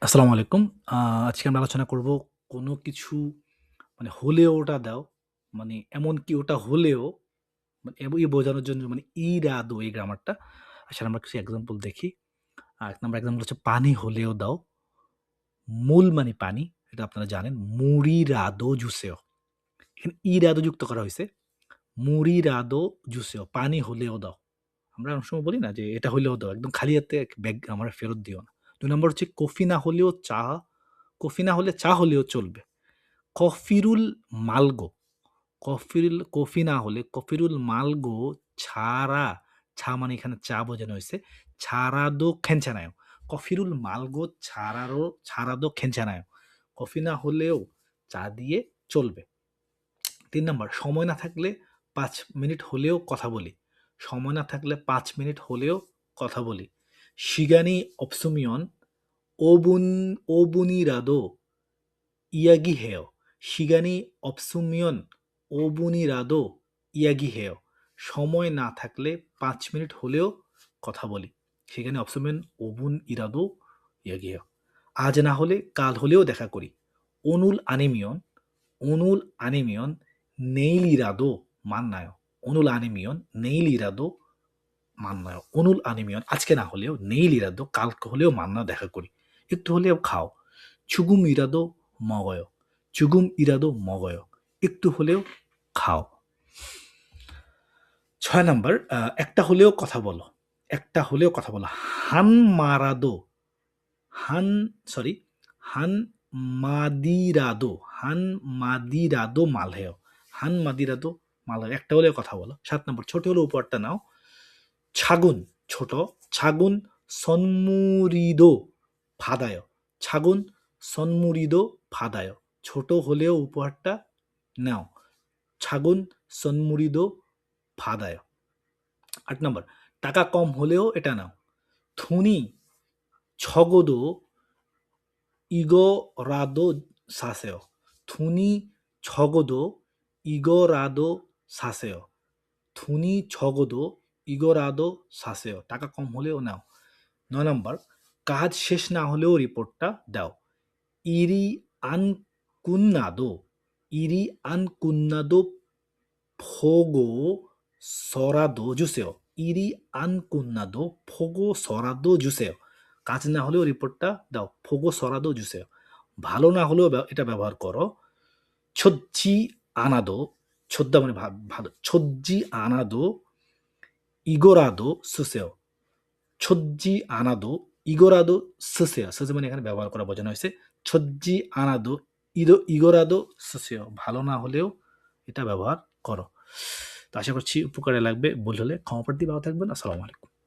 আসসালামু আলাইকুম। আজকে আমরা আলোচনা করব কোনো কিছু মানে হলেও ওটা দাও। মানে এমনকি ওটা হলেও মানে এই বোঝানোর জন্য মানে ইরাদো এই গ্রামারটা। আসলে আমরা কিছু এক্সাম্পল দেখি। ১ নাম্বার এক্সাম্পল হচ্ছে পানি হলেও দাও। মূল মানে পানি, এটা আপনারা জানেন। মুরিরাদো জুসেও। এখানে ইরাদো যুক্ত করা হইছে। মুরিরাদো জুসেও, পানি হলেও দাও। আমরা অনেক সময় বলি না যে, "এটা হইলেও দাও।" একদম খালি হাতে ব্যাগ আমরা ফেরত দিও না। ২ নম্বর হচ্ছে কফি না হলেও চা, কফি না হলে চা হলেও চলবে। কফিরুল মালগো, কফি না হলে কফিরুল মালগো ছাড়া, মানে এখানে চা বোঝানো হইছে। ছাড়াদো 괜찮아요। কফিরুল মালগো ছাড়াদো 괜찮아요। কফি না হলেও চা দিয়ে চলবে। ৩ নাম্বার সময় না থাকলে ৫ মিনিট হলেও কথা বলি। সময় না থাকলে ৫ মিনিট হলেও কথা বলি। 시간이 없으면 5분 5분이라도 이야기해요. 시간이 없으면 5분이라도 이야기해요. সময় না থাকলে ৫ মিনিট হলেও কথা বলি। 시간이 없으면 5분이라도 이야기해요. আজ না হলে কাল হলেও দেখা করি. 오늘 아니면 내일이라도 만나요. 오늘 아니면 내일이라도 만나요. 오늘 아니면 আজকে না হলেও 내일이라도 কালকে হলেও দেখা করি. একটু হলেও খাও. 조금이라도 먹어요. 조금이라도 먹어요. একটু হলেও খাও। ৬ নাম্বার একটা হলেও কথা বলো। একটা হলেও কথা বলো। 한 마라도 한 সরি 한 마디라도 한 마디라도 말해요. 한 마디라도 말해요. একটা হলেও কথা বলো। ৭ নাম্বার ছোট হলেও উপহারটা নাও। ছাগুন ছোট, ছাগুন 선물이도 받아요. ছাগুন 선물이도 받아요. ছোট হলেও উপহারটা নাও। ছাগুন 선물이도 받아요। ৮ নাম্বার টাকা কম হলেও এটা নাও। 돈이 적어도 이거라도 사세요. 돈이 적어도 이거라도 사세요. 돈이 적어도 이거라도 사세요. টাকা কম হলেও নাও। ৯ নাম্বার কাজ শেষ না হলেও রিপোর্টটা দাও। 일이 안 끝나도 일이 안 끝나도 보고서라도 주세요. 일이 안 끝나도 보고서라도 주세요. কাজ না হলেও রিপোর্টটা দাও। 보고서라도 주세요. ভালো না হলেও এটা ব্যবহার করো। 젖지 않아도 젖다 মানে ভালো। 젖지 않아도 이거라도 쓰세요. 젖지 않아도 이거라도 쓰세요. 쓰세 মানে এখানে ব্যবহার করা বোঝানো হয়েছে। 젖지 않아도 이거라도 쓰세요. ভালো না হলেও এটা ব্যবহার করো। তো আশা করছি উপকারে লাগবে। ভুল হলে ক্ষমা প্রার্থী। ভালো থাকবেন। আসসালামু আলাইকুম।